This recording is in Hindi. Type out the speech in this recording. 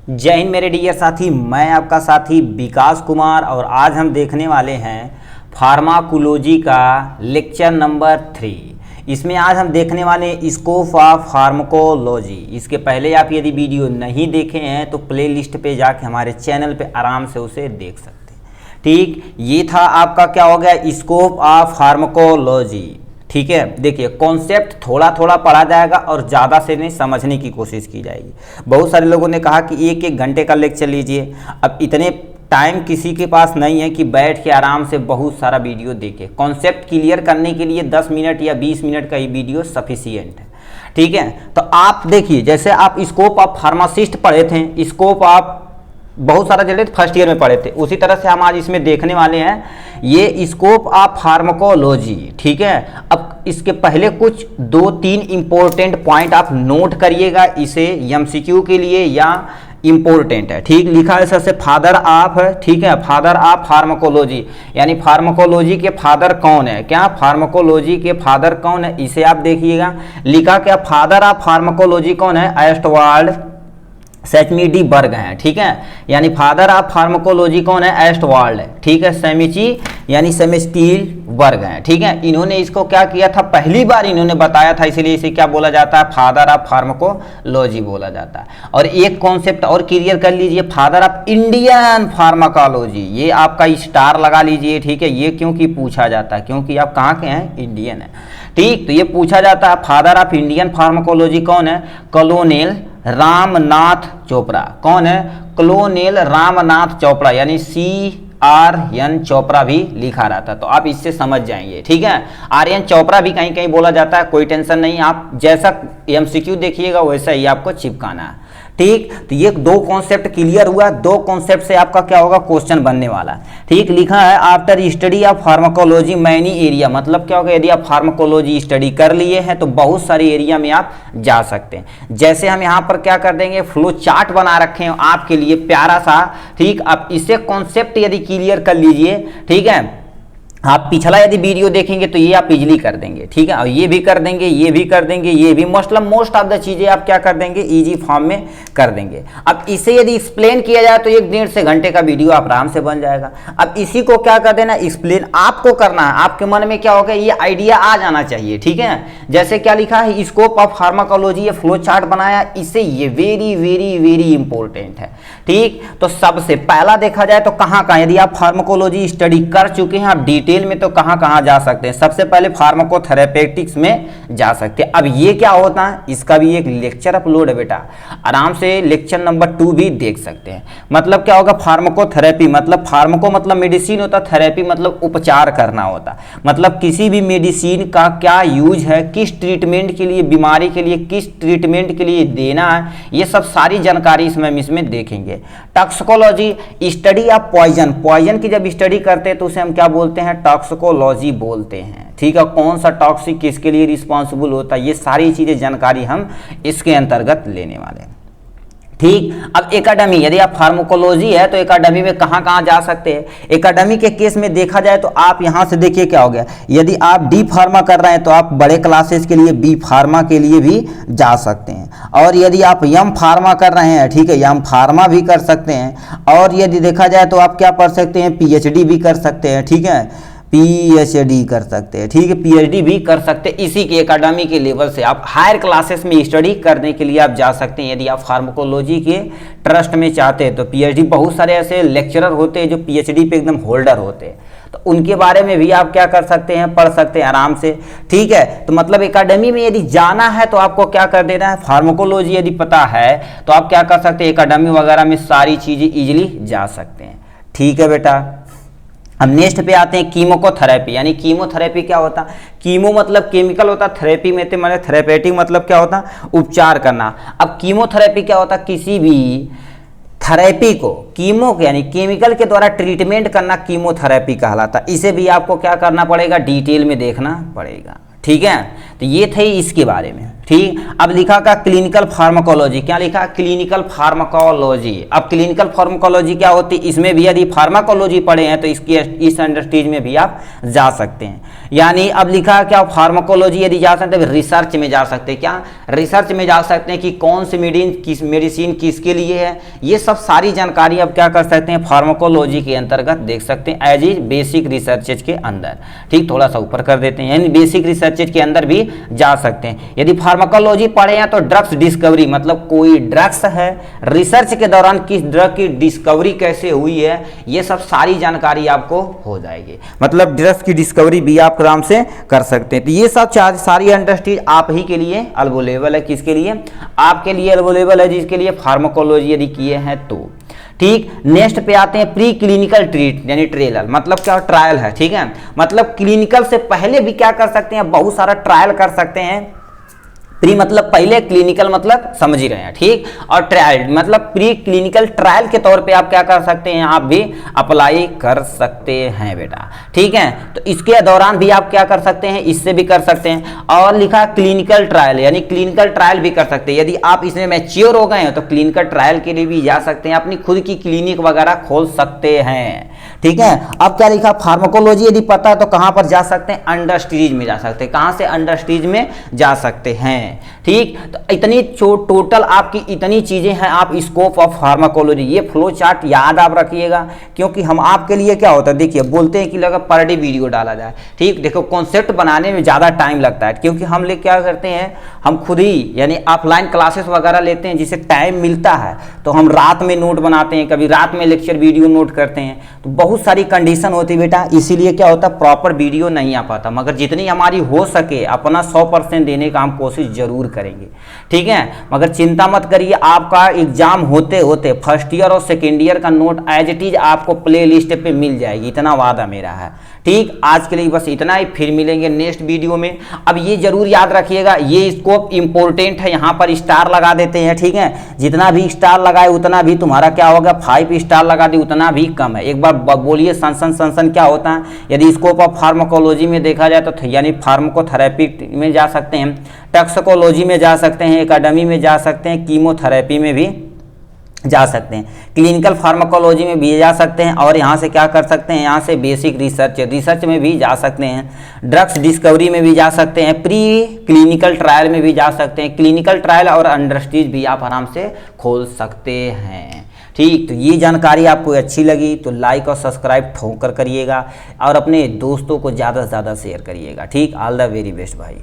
जय हिंद मेरे डियर साथी, मैं आपका साथी विकास कुमार और आज हम देखने वाले हैं फार्माकोलॉजी का लेक्चर नंबर 3। इसमें आज हम देखने वाले हैं स्कोप ऑफ फार्माकोलॉजी। इसके पहले आप यदि वीडियो नहीं देखे हैं तो प्ले लिस्ट पे जाके हमारे चैनल पे आराम से उसे देख सकते हैं। ठीक, ये था आपका क्या हो गया, स्कोप ऑफ फार्माकोलॉजी। ठीक है, देखिए कॉन्सेप्ट थोड़ा थोड़ा पढ़ा जाएगा और ज़्यादा से नहीं समझने की कोशिश की जाएगी। बहुत सारे लोगों ने कहा कि एक घंटे का लेक्चर लीजिए। अब इतने टाइम किसी के पास नहीं है कि बैठ के आराम से बहुत सारा वीडियो देखे। कॉन्सेप्ट क्लियर करने के लिए 10 मिनट या 20 मिनट का ही वीडियो सफिशियंट है। ठीक है, तो आप देखिए, जैसे आप स्कोप ऑफ फार्मासिस्ट पढ़े थे, स्कोप ऑफ बहुत सारा जल्दी फर्स्ट ईयर में पढ़े थे, उसी तरह से हम आज इसमें देखने वाले हैं ये स्कोप ऑफ फार्माकोलॉजी। ठीक है, अब इसके पहले कुछ 2-3 इंपॉर्टेंट पॉइंट आप नोट करिएगा, इसे एमसीक्यू के लिए या इंपॉर्टेंट है। ठीक, लिखा है सबसे फादर ऑफ, ठीक है, फादर ऑफ फार्माकोलॉजी, यानी फार्माकोलॉजी के फादर कौन है, क्या फार्माकोलॉजी के फादर कौन है, इसे आप देखिएगा। लिखा क्या, फादर ऑफ फार्माकोलॉजी कौन है, एस्टवाल्ड सेचमीडी बर्ग हैं। ठीक है, यानी फादर ऑफ फार्माकोलॉजी कौन है, एस्टवाल्ड है। ठीक है, सेमिची यानी सेमेस्टील बर्ग हैं। ठीक है, इन्होंने इसको क्या किया था, पहली बार इन्होंने बताया था, इसलिए इसे क्या बोला जाता है, फादर ऑफ फार्माकोलॉजी बोला जाता है। और एक कॉन्सेप्ट और क्लियर कर लीजिए, फादर ऑफ इंडियन फार्माकोलॉजी, ये आपका स्टार लगा लीजिए। ठीक है, ये क्योंकि पूछा जाता है, क्योंकि आप कहाँ के हैं, इंडियन है। ठीक, तो ये पूछा जाता है फादर ऑफ इंडियन फार्माकोलॉजी कौन है, कॉलोनेल रामनाथ चोपड़ा। कौन है, कॉलोनेल रामनाथ चोपड़ा, यानी CRN चोपड़ा भी लिखा रहता है, तो आप इससे समझ जाएंगे। ठीक है, RN चोपड़ा भी कहीं कहीं बोला जाता है, कोई टेंशन नहीं, आप जैसा MCQ देखिएगा वैसा ही आपको चिपकाना है। ठीक, तो ये 2 कॉन्सेप्ट क्लियर हुआ। 2 कॉन्सेप्ट से आपका क्या होगा, क्वेश्चन बनने वाला है। ठीक, लिखा है after study of pharmacology many area, मतलब क्या होगा, यदि आप फार्माकोलॉजी स्टडी कर लिए हैं तो बहुत सारे एरिया में आप जा सकते हैं। जैसे हम यहाँ पर क्या कर देंगे, फ्लो चार्ट बना रखे हैं आपके लिए प्यारा सा। ठीक, आप इसे कॉन्सेप्ट यदि क्लियर कर लीजिए, ठीक है, आप पिछला यदि वीडियो देखेंगे तो ये आप इजीली कर देंगे। ठीक है, और ये भी कर देंगे, ये भी कर देंगे, ये भी मतलब मोस्ट ऑफ द चीजें आप क्या कर देंगे, इजी फॉर्म में कर देंगे। अब इसे यदि एक्सप्लेन किया जाए तो 1-1.5 से घंटे का वीडियो आप आराम से बन जाएगा। अब इसी को क्या कर देना, एक्सप्लेन आपको करना है, आपके मन में क्या होगा, ये आइडिया आ जाना चाहिए। ठीक है, जैसे क्या लिखा है, स्कोप ऑफ फार्माकोलॉजी, ये फ्लो चार्ट बनाया, इससे ये वेरी वेरी वेरी इंपॉर्टेंट है। ठीक, तो सबसे पहला देखा जाए तो कहाँ कहाँ, यदि आप फार्माकोलॉजी स्टडी कर चुके हैं आप डिटेल में, तो कहाँ कहाँ जा सकते हैं, सबसे पहले फार्माकोथेरेपेटिक्स में जा सकते हैं। अब ये क्या होता है, इसका भी एक लेक्चर अपलोड है बेटा, आराम से लेक्चर नंबर 2 भी देख सकते हैं। मतलब क्या होगा, फार्माकोथेरेपी मतलब फार्माको मतलब मेडिसिन होता, थेरेपी मतलब उपचार करना होता, मतलब किसी भी मेडिसिन का क्या यूज है, किस ट्रीटमेंट के लिए, बीमारी के लिए किस ट्रीटमेंट के लिए देना है, ये सब सारी जानकारी इसमें देखेंगे। Toxicology study of poison, poison की जब स्टडी करते हैं तो उसे हम क्या बोलते हैं, टॉक्सिकोलॉजी बोलते हैं। ठीक है, कौन सा टॉक्सिक किसके लिए रिस्पॉन्सिबल होता है, ये सारी चीजें जानकारी हम इसके अंतर्गत लेने वाले हैं। ठीक, अब एकेडमी, यदि आप फार्माकोलॉजी है तो एकेडमी में कहाँ कहाँ जा सकते हैं। एकेडमी के केस में देखा जाए तो आप यहाँ से देखिए क्या हो गया, यदि आप डी फार्मा कर रहे हैं तो आप बड़े क्लासेस के लिए बी फार्मा के लिए भी जा सकते हैं, और यदि आप एम फार्मा कर रहे हैं, ठीक है, एम फार्मा भी कर सकते हैं, और यदि देखा जाए तो आप क्या पढ़ सकते हैं, PhD भी कर सकते हैं। ठीक है, PhD कर सकते हैं। ठीक है, PhD भी कर सकते हैं। इसी के एकेडमी के लेवल से आप हायर क्लासेस में स्टडी करने के लिए आप जा सकते हैं। यदि आप फार्माकोलॉजी के ट्रस्ट में चाहते हैं तो PhD, बहुत सारे ऐसे लेक्चरर होते हैं जो PhD पे एकदम होल्डर होते हैं, तो उनके बारे में भी आप क्या कर सकते हैं, पढ़ सकते हैं आराम से। ठीक है, तो मतलब एकेडमी में यदि जाना है तो आपको क्या कर देना है, फार्माकोलॉजी यदि पता है तो आप क्या कर सकते हैं, एकेडमी वगैरह में सारी चीजें इजीली जा सकते हैं। ठीक है बेटा, अब नेक्स्ट पे आते हैं कीमोथेरेपी, यानी कीमोथेरेपी क्या होता है, कीमो मतलब केमिकल होता, थेरेपी में मतलब थेरेपेटिक मतलब क्या होता, उपचार करना। अब कीमोथेरेपी क्या होता, किसी भी थेरेपी को कीमो यानी केमिकल के द्वारा ट्रीटमेंट करना कीमोथेरेपी कहलाता। इसे भी आपको क्या करना पड़ेगा, डिटेल में देखना पड़ेगा। ठीक है, तो ये थे इसके बारे में। ठीक, अब लिखा का क्लिनिकल फार्माकोलॉजी, क्या लिखा, क्लिनिकल फार्माकोलॉजी। अब क्लिनिकल फार्माकोलॉजी क्या होती है, इसमें भी यदि फार्माकोलॉजी पढ़े हैं तो इसकी इस इंडस्ट्रीज में भी आप जा सकते हैं। यानी अब लिखा क्या, फार्माकोलॉजी यदि जा सकते हैं रिसर्च में जा सकते हैं, क्या रिसर्च में जा सकते हैं कि कौन सी मेडिसिन किसके लिए है, ये सब सारी जानकारी अब क्या कर सकते हैं फार्माकोलॉजी के अंतर्गत देख सकते हैं एज इज बेसिक रिसर्चेज के अंदर। ठीक, थोड़ा सा ऊपर कर देते हैं, यानी बेसिक रिसर्चेज के अंदर भी जा सकते हैं। यदि फार्माकोलॉजी पढ़े हैं तो ड्रग्स डिस्कवरी, मतलब कोई ड्रग्स है, रिसर्च के दौरान किस ड्रग की डिस्कवरी कैसे हुई है, ये सब सारी जानकारी आपको हो जाएगी। मतलब ड्रग्स की डिस्कवरी भी आप आराम से कर सकते हैं। तो ये सब सारी इंडस्ट्रीज आप ही के लिए अवेलेबल है, किसके लिए, आपके लिए अवेलेबल है, जिसके लिए फार्माकोलॉजी यदि किए हैं तो। ठीक, नेक्स्ट पे आते हैं प्री क्लिनिकल ट्रीट यानी ट्रेलर, मतलब क्या ट्रायल है। ठीक है, मतलब क्लिनिकल से पहले भी क्या कर सकते हैं, बहुत सारा ट्रायल कर सकते हैं। प्री मतलब पहले, क्लिनिकल मतलब समझ ही रहे हैं। ठीक, और ट्रायल मतलब प्री क्लिनिकल ट्रायल के तौर पे आप क्या कर सकते हैं, आप भी अप्लाई कर सकते हैं बेटा। ठीक है, तो इसके दौरान भी आप क्या कर सकते हैं, इससे भी कर सकते हैं। और लिखा क्लिनिकल ट्रायल, यानी क्लिनिकल ट्रायल भी कर सकते हैं। यदि आप इसमें मैच्योर हो गए हैं तो क्लिनिकल ट्रायल के लिए भी जा सकते हैं, अपनी खुद की क्लिनिक वगैरह खोल सकते हैं। ठीक है, अब क्या लिखा, फार्माकोलॉजी यदि पता है तो कहां पर जा सकते हैं, इंडस्ट्रीज में जा सकते हैं। कहां से, इंडस्ट्रीज में जा सकते हैं। ठीक, तो इतनी टोटल आपकी इतनी चीजें हैं, आप स्कोप ऑफ फार्माकोलॉजी, ये फ्लो चार्ट याद आप रखिएगा, क्योंकि हम आपके लिए क्या होता है, देखिए बोलते हैं कि लगा पर डे वीडियो डाला जाए। ठीक, देखो कॉन्सेप्ट बनाने में ज़्यादा टाइम लगता है, क्योंकि हम लोग क्या करते हैं, हम खुद ही यानी ऑफलाइन क्लासेस वगैरह लेते हैं, जिससे टाइम मिलता है तो हम रात में नोट बनाते हैं, कभी रात में लेक्चर वीडियो नोट करते हैं, तो बहुत सारी कंडीशन होती है बेटा, इसीलिए क्या होता है प्रॉपर वीडियो नहीं आ पाता। मगर जितनी हमारी हो सके अपना 100% देने का हम कोशिश जरूर करेंगे। ठीक है, मगर चिंता मत करिए, आपका एग्जाम होते होते फर्स्ट ईयर और सेकेंड ईयर का नोट एज इट इज आपको प्ले लिस्ट पे मिल जाएगी, इतना वादा मेरा है। ठीक, आज के लिए बस इतना ही, फिर मिलेंगे नेक्स्ट वीडियो में। अब ये जरूर याद रखिएगा, ये स्कोप इंपॉर्टेंट है, यहाँ पर स्टार लगा देते हैं। ठीक है, जितना भी स्टार लगाए उतना भी तुम्हारा क्या होगा, 5 स्टार लगा दे उतना भी कम है। एक बार बोलिए सनसन क्या होता है। यदि स्कोप ऑफ फार्माकोलॉजी में देखा जाए तो यानी फार्माकोथेरेपी में जा सकते हैं, टॉक्सिकोलॉजी में जा सकते हैं, एकेडमी में जा सकते हैं, कीमोथेरेपी में भी जा सकते हैं, क्लिनिकल फार्माकोलॉजी में भी जा सकते हैं, और यहाँ से क्या कर सकते हैं, यहाँ से बेसिक रिसर्च में भी जा सकते हैं, ड्रग्स डिस्कवरी में भी जा सकते हैं, प्री क्लिनिकल ट्रायल में भी जा सकते हैं, क्लिनिकल ट्रायल और इंडस्ट्रीज भी आप आराम से खोल सकते हैं। ठीक, तो ये जानकारी आपको अच्छी लगी तो लाइक और सब्सक्राइब ठोक कर करिएगा, और अपने दोस्तों को ज़्यादा से ज़्यादा शेयर करिएगा। ठीक, ऑल द वेरी बेस्ट भाई।